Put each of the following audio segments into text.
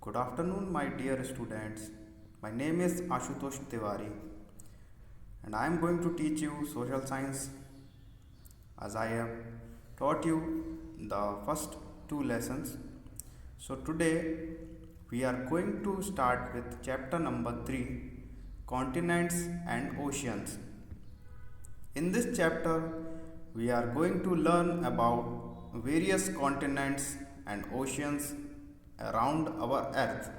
Good afternoon, my dear students. My name is Ashutosh Tiwari, and I am going to teach you social science as I have taught you the first two lessons. So, today we are going to start with chapter number 3, Continents and Oceans. In this chapter, we are going to learn about various continents and oceans around our earth.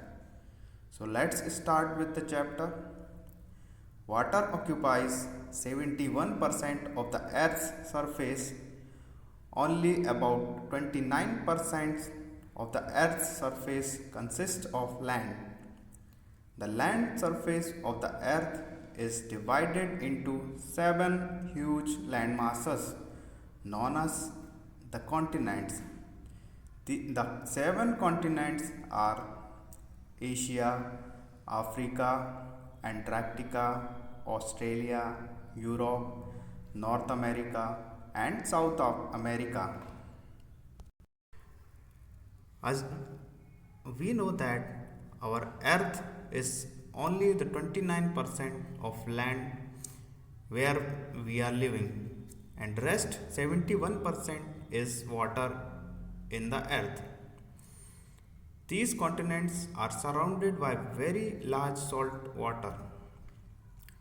So let's start with the chapter. Water occupies 71% of the earth's surface. Only about 29% of the earth's surface consists of land. The land surface of the earth is divided into 7 huge land masses known as the continents. The 7 continents are Asia, Africa, Antarctica, Australia, Europe, North America, and South America. As we know that our earth is only the 29% of land where we are living, and rest 71% is water in the earth. These continents are surrounded by very large salt water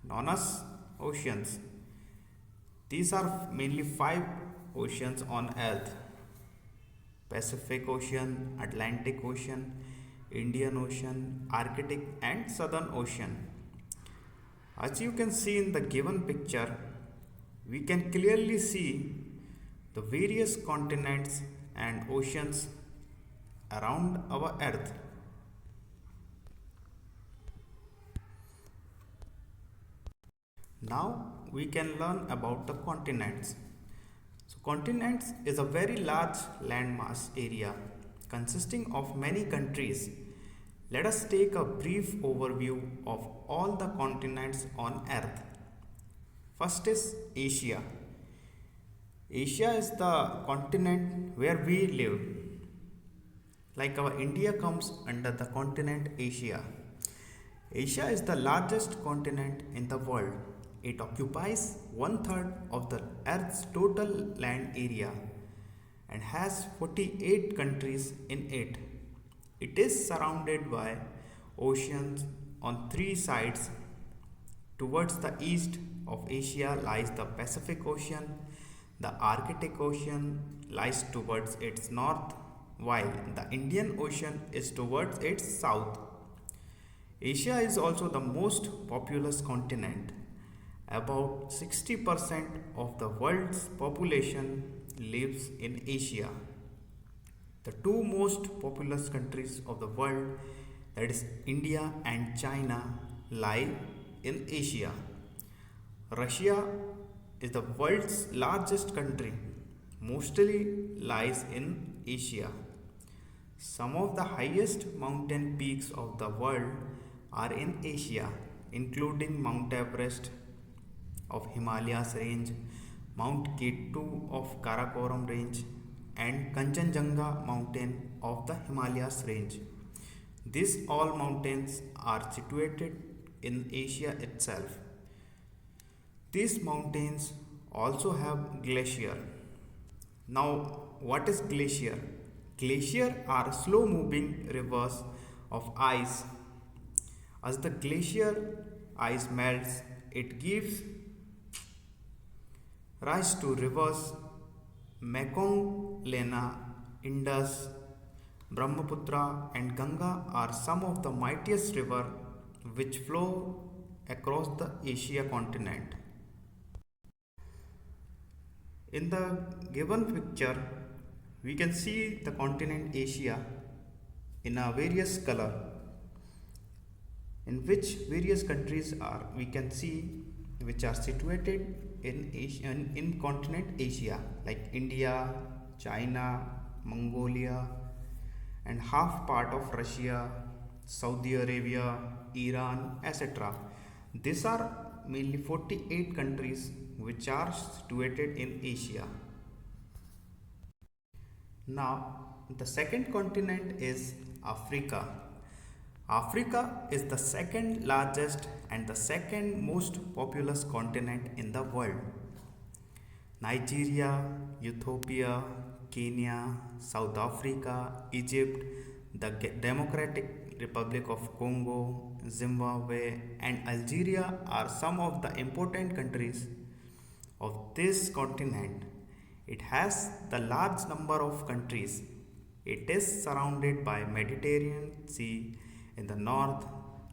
known as oceans. These are mainly 5 oceans on earth: Pacific Ocean, Atlantic Ocean, Indian Ocean, Arctic, and Southern Ocean. As you can see in the given picture, we can clearly see the various continents and oceans around our earth. Now we can learn about the continents. So continents is a very large landmass area consisting of many countries. Let us take a brief overview of all the continents on earth. First is Asia. Asia is the continent where we live. Like our India comes under the continent Asia. Asia is the largest continent in the world. It occupies 1/3 of the Earth's total land area and has 48 countries in it. It is surrounded by oceans on 3 sides. Towards the east of Asia lies the Pacific Ocean. The Arctic Ocean lies towards its north, while the Indian Ocean is towards its south. Asia is also the most populous continent. About 60% of the world's population lives in Asia. The two most populous countries of the world, that is India and China, lie in Asia. Russia is the world's largest country, mostly lies in Asia. Some of the highest mountain peaks of the world are in Asia, including Mount Everest of Himalayas range, Mount K2 of Karakoram range, and Kanchenjunga mountain of the Himalayas range. These all mountains are situated in Asia itself. These mountains also have glacier. Now, what is glacier? Glacier are slow moving rivers of ice. As the glacier ice melts, it gives rise to rivers. Mekong, Lena, Indus, Brahmaputra, and Ganga are some of the mightiest rivers which flow across the Asia continent. In the given picture, we can see the continent Asia in a various color, in which various countries are we can see which are situated in Asia, in continent Asia, like India, China, Mongolia, and half part of Russia, Saudi Arabia, Iran, etc. These are mainly 48 countries which are situated in Asia. Now, the second continent is Africa. Africa is the second largest and the second most populous continent in the world. Nigeria, Ethiopia, Kenya, South Africa, Egypt, the Democratic Republic of Congo, Zimbabwe, and Algeria are some of the important countries of this continent. It has the large number of countries. It is surrounded by Mediterranean Sea in the north,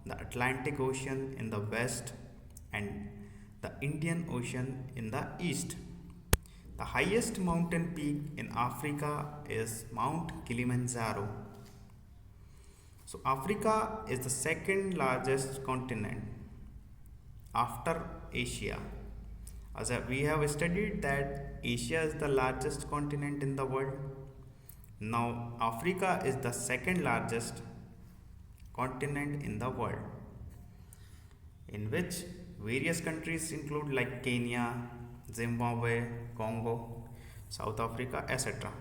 the Atlantic Ocean in the west, and the Indian Ocean in the east. The highest mountain peak in Africa is Mount Kilimanjaro. So, Africa is the second largest continent after Asia. As we have studied that Asia is the largest continent in the world. Now, Africa is the second largest continent in the world, in which various countries include like Kenya, Zimbabwe, Congo, South Africa, etc.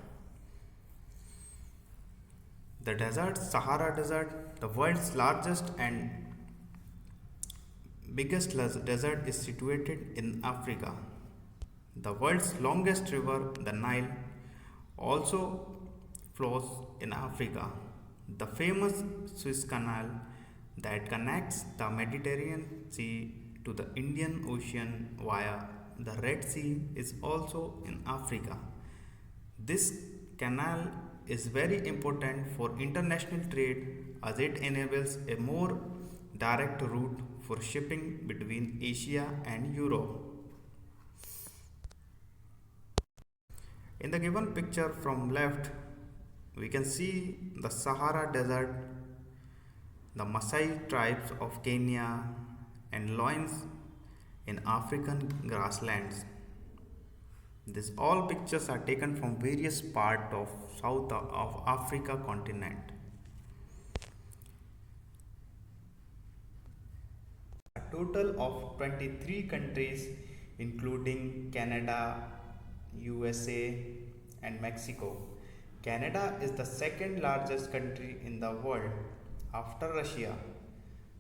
The desert, Sahara Desert, the world's largest and biggest desert, is situated in Africa. The world's longest river, the Nile, also flows in Africa. The famous Suez Canal that connects the Mediterranean Sea to the Indian Ocean via the Red Sea is also in Africa. This canal is very important for international trade as it enables a more direct route for shipping between Asia and Europe. In the given picture from left, we can see the Sahara Desert, the Maasai tribes of Kenya, and loins in African grasslands. These all pictures are taken from various parts of South of Africa continent. A total of 23 countries including Canada, USA, and Mexico. Canada is the second largest country in the world after Russia.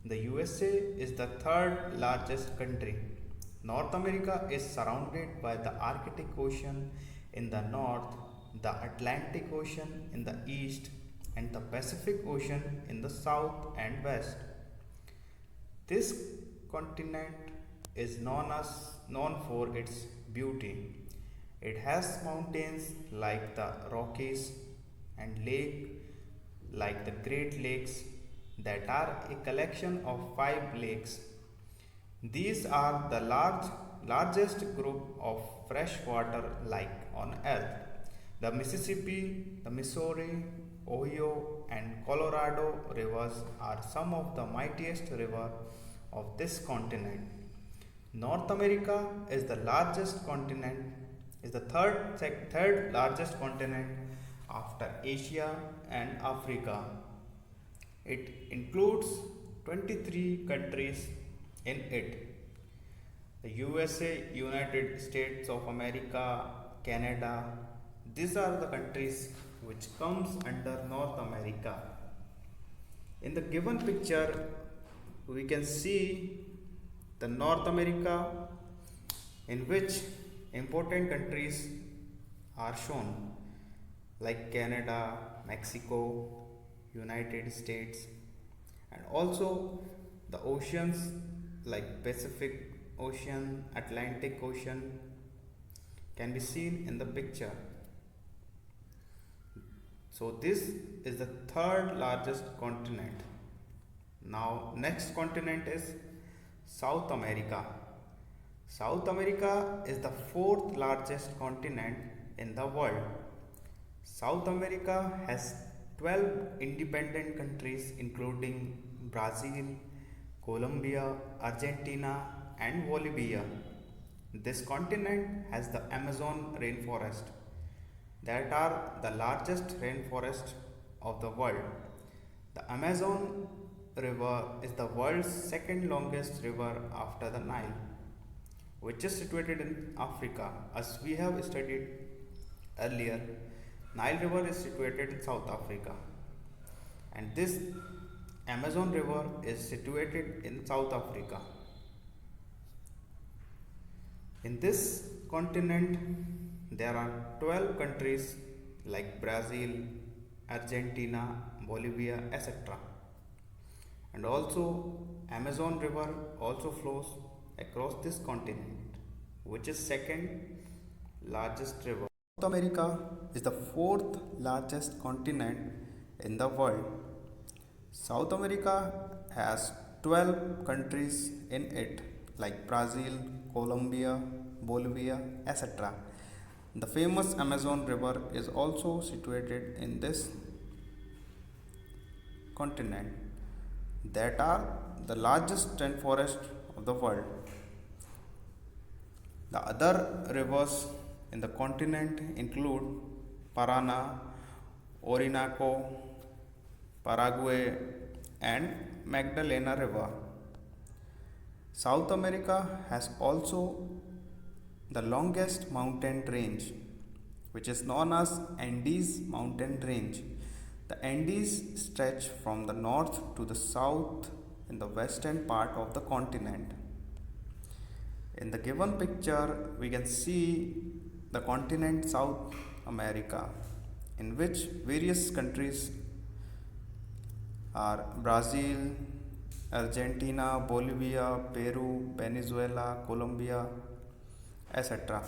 The USA is the third largest country. North America is surrounded by the Arctic Ocean in the north, the Atlantic Ocean in the east, and the Pacific Ocean in the south and west. This continent is known for its beauty. It has mountains like the Rockies and lake like the Great Lakes that are a collection of 5 lakes. These are the largest group of freshwater lake on earth. The Mississippi, the Missouri, Ohio, and Colorado rivers are some of the mightiest rivers of this continent. North America is the largest continent, is the third largest continent after Asia and Africa. It includes 23 countries in it. The USA, United States of America, Canada, these are the countries which comes under North America. In the given picture, we can see the North America, in which important countries are shown like Canada, Mexico, United States, and also the oceans like Pacific Ocean, Atlantic Ocean can be seen in the picture. So this is the third largest continent. Now next continent is South America. South America is the fourth largest continent in the world. South America has 12 independent countries including Brazil, Colombia, Argentina, and Bolivia. This continent has the Amazon rainforest that are the largest rainforest of the world. The Amazon river is the world's second longest river after the Nile, which is situated in Africa. As we have studied earlier, Nile river is situated in South Africa, and this Amazon River is situated in South Africa. In this continent, there are 12 countries like Brazil, Argentina, Bolivia, etc. And also, Amazon River also flows across this continent, which is second largest river. South America is the fourth largest continent in the world. South America has 12 countries in it, like Brazil, Colombia, Bolivia, etc. The famous Amazon River is also situated in this continent, that are the largest rainforest of the world. The other rivers in the continent include Parana, Orinoco, Paraguay, and Magdalena River. South America has also the longest mountain range, which is known as Andes mountain range. The Andes stretch from the north to the south in the western part of the continent. In the given picture, we can see the continent South America, in which various countries are Brazil, Argentina, Bolivia, Peru, Venezuela, Colombia, etc.